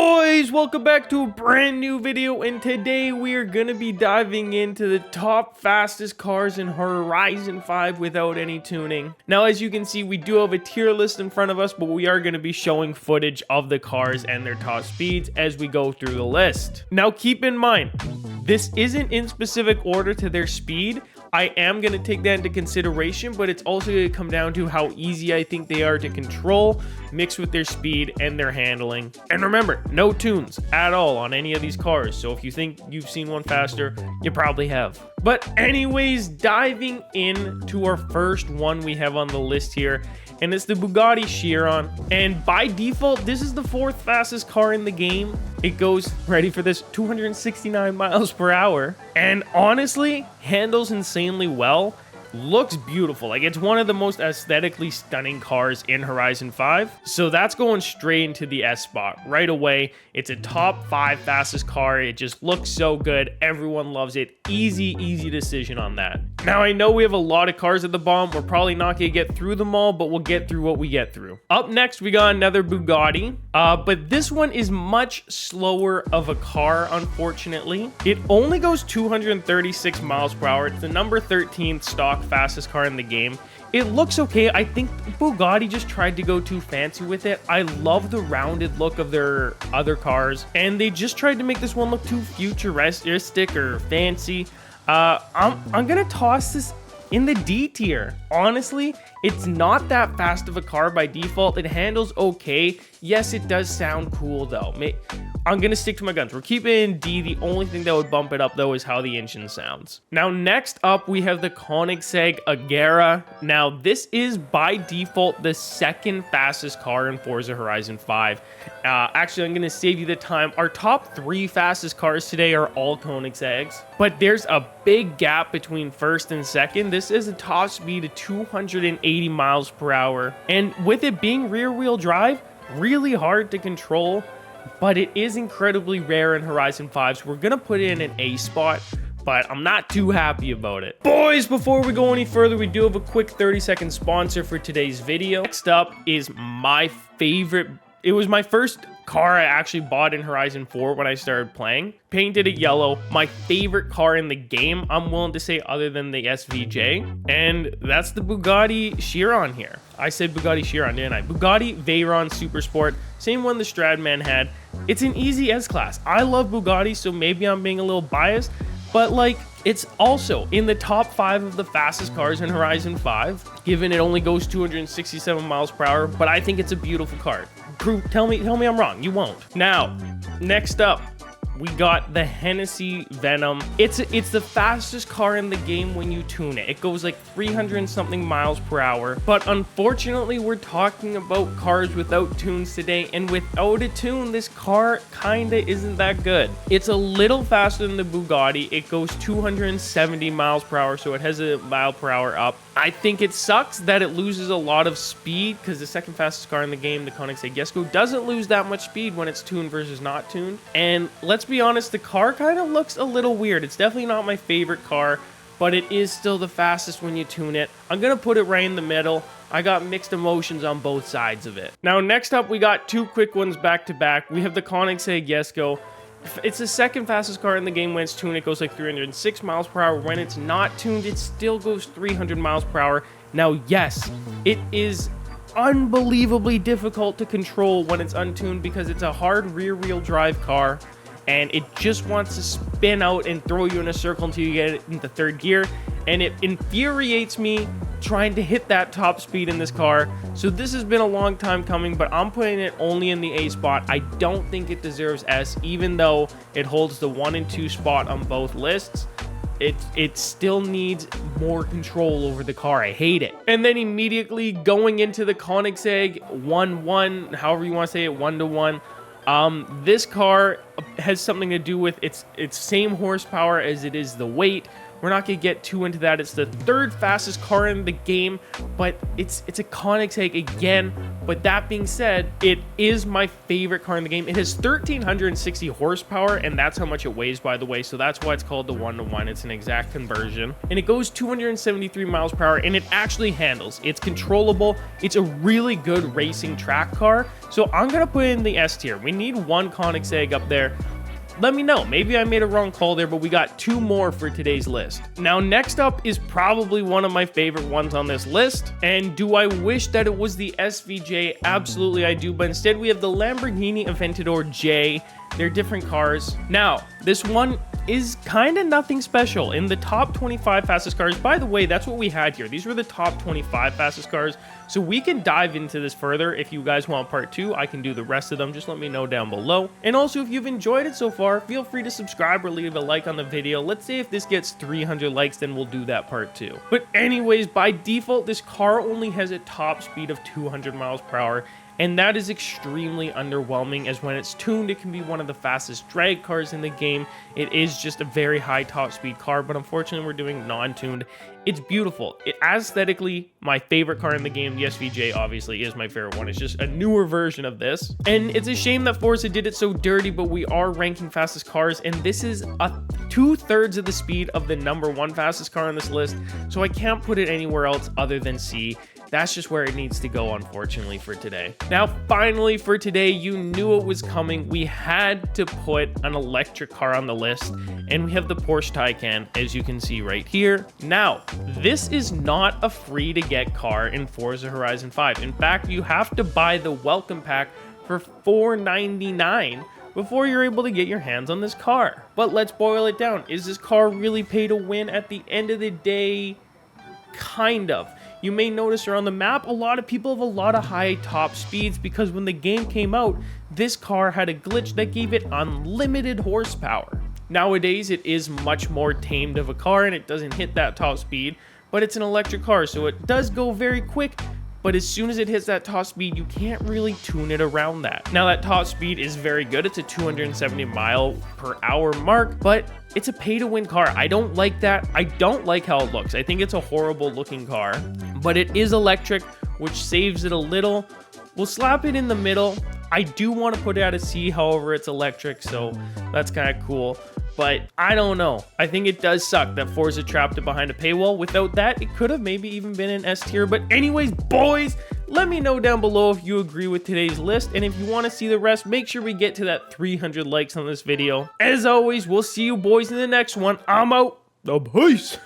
Boys, welcome back to a brand new video, and today we are going to be diving into the top fastest cars in Horizon 5 without any tuning. Now, as you can see, we do have a tier list in front of us, but we are going to be showing footage of the cars and their top speeds as we go through the list. Now, keep in mind, this isn't in specific order to their speed. I am going to take that into consideration, but it's also going to come down to how easy I think they are to control, mixed with their speed and their handling. And remember, no tunes at all on any of these cars, so if you think you've seen one faster, you probably have. But anyways, diving into our first one we have on the list here, and it's the Bugatti Chiron. And by default, this is the fourth fastest car in the game. It goes, ready for this, 269 miles per hour. And honestly, handles insanely well. Looks beautiful. Like, it's one of the most aesthetically stunning cars in Horizon 5. So that's going straight into the S spot right away. It's a top 5 fastest car. It just looks so good. Everyone loves it. Easy decision on that. Now, I know we have a lot of cars at the bottom. We're probably not going to get through them all, but we'll get through what we get through. Up next, we got another Bugatti. But this one is much slower of a car, unfortunately. It only goes 236 miles per hour. It's the number 13th stock fastest car in the game. It looks okay. I think Bugatti just tried to go too fancy with it. I love the rounded look of their other cars, and they just tried to make this one look too futuristic or fancy. I'm gonna toss this in the D tier. Honestly, it's not that fast of a car by default. It handles okay. Yes, it does sound cool though. I'm gonna stick to my guns. We're keeping it in D. The only thing that would bump it up though is how the engine sounds. Now, next up, we have the Koenigsegg Agera. Now, this is by default the second fastest car in Forza Horizon 5. Actually, I'm gonna save you the time. Our top 3 fastest cars today are all Koenigseggs, but there's a big gap between first and second. This is a top speed of 280 miles per hour, and with it being rear-wheel drive, really hard to control. But it is incredibly rare in Horizon 5, so we're going to put it in an A spot, but I'm not too happy about it. Boys, before we go any further, we do have a quick 30-second sponsor for today's video. Next up is my favorite. It was my first car I actually bought in Horizon 4 when I started playing. Painted it yellow. My favorite car in the game, I'm willing to say, other than the SVJ. And that's the Bugatti Chiron here. I said Bugatti Chiron, didn't I? Bugatti Veyron Super Sport. Same one the Stradman had. It's an easy S-Class. I love Bugatti, so maybe I'm being a little biased. But, like, it's also in the top 5 of the fastest cars in Horizon 5, given it only goes 267 miles per hour. But I think it's a beautiful car. Tell me I'm wrong. You won't. Now, next up, we got the Hennessey Venom. It's the fastest car in the game when you tune it. It goes like 300 and something miles per hour. But unfortunately, we're talking about cars without tunes today. And without a tune, this car kinda isn't that good. It's a little faster than the Bugatti. It goes 270 miles per hour, so it has a mile per hour up. I think it sucks that it loses a lot of speed, because the second fastest car in the game, the Koenigsegg Jesko, doesn't lose that much speed when it's tuned versus not tuned. And let's be honest, the car kind of looks a little weird. It's definitely not my favorite car, but it is still the fastest when you tune it. I'm gonna put it right in the middle. I got mixed emotions on both sides of it. Now, next up, we got 2 quick ones back to back. We have the Koenigsegg Jesko. It's the second fastest car in the game when it's tuned. It goes like 306 miles per hour. When it's not tuned, it still goes 300 miles per hour. Now, yes, it is unbelievably difficult to control when it's untuned because it's a hard rear-wheel drive car, and it just wants to spin out and throw you in a circle until you get it into 3rd gear. And it infuriates me trying to hit that top speed in this car. So this has been a long time coming, but I'm putting it only in the A spot. I don't think it deserves S, even though it holds the 1 and 2 spot on both lists. It still needs more control over the car. I hate it. And then immediately going into the Koenigsegg One, however you want to say it, 1-to-1. This car has something to do with its same horsepower as it is the weight, We're not gonna get too into that. It's the third fastest car in the game, but it's a Koenigsegg again. But that being said, it is my favorite car in the game. It has 1,360 horsepower, and that's how much it weighs, by the way. So that's why it's called the 1-to-1. It's an exact conversion. And it goes 273 miles per hour, and it actually handles. It's controllable. It's a really good racing track car. So I'm going to put it in the S tier. We need one Koenigsegg up there. Let me know. Maybe I made a wrong call there, but we got 2 more for today's list. Now, next up is probably one of my favorite ones on this list. And do I wish that it was the SVJ? Absolutely, I do. But instead, we have the Lamborghini Aventador J. They're different cars. Now, this one is kind of nothing special. In the top 25 fastest cars, by the way, that's what we had here. These were the top 25 fastest cars. So we can dive into this further. If you guys want part 2, I can do the rest of them. Just let me know down below. And also, if you've enjoyed it so far, feel free to subscribe or leave a like on the video. Let's say if this gets 300 likes, then we'll do that part 2. But anyways, by default, this car only has a top speed of 200 miles per hour. And that is extremely underwhelming, as when it's tuned, it can be one of the fastest drag cars in the game. It is just a very high top speed car, but unfortunately we're doing non-tuned. It's beautiful. Aesthetically, my favorite car in the game, the SVJ, obviously is my favorite one. It's just a newer version of this. And it's a shame that Forza did it so dirty, but we are ranking fastest cars, and this is a 2/3 of the speed of the #1 fastest car on this list. So I can't put it anywhere else other than C. That's just where it needs to go, unfortunately, for today. Now, finally, for today, you knew it was coming. We had to put an electric car on the list, and we have the Porsche Taycan, as you can see right here. Now, this is not a free-to-get car in Forza Horizon 5. In fact, you have to buy the welcome pack for $4.99 before you're able to get your hands on this car. But let's boil it down. Is this car really pay to win? At the end of the day, kind of. You may notice around the map, a lot of people have a lot of high top speeds because when the game came out, this car had a glitch that gave it unlimited horsepower. Nowadays, it is much more tamed of a car and it doesn't hit that top speed, but it's an electric car, so it does go very quick. But as soon as it hits that top speed, you can't really tune it around that. Now, that top speed is very good. It's a 270 mile per hour mark, but it's a pay-to-win car. I don't like that. I don't like how it looks. I think it's a horrible looking car, but it is electric, which saves it a little. We'll slap it in the middle. I do want to put it at a C, however, it's electric, so that's kind of cool. But I don't know. I think it does suck that Forza trapped it behind a paywall. Without that, it could have maybe even been an S tier. But anyways, boys, let me know down below if you agree with today's list. And if you want to see the rest, make sure we get to that 300 likes on this video. As always, we'll see you boys in the next one. I'm out. Peace.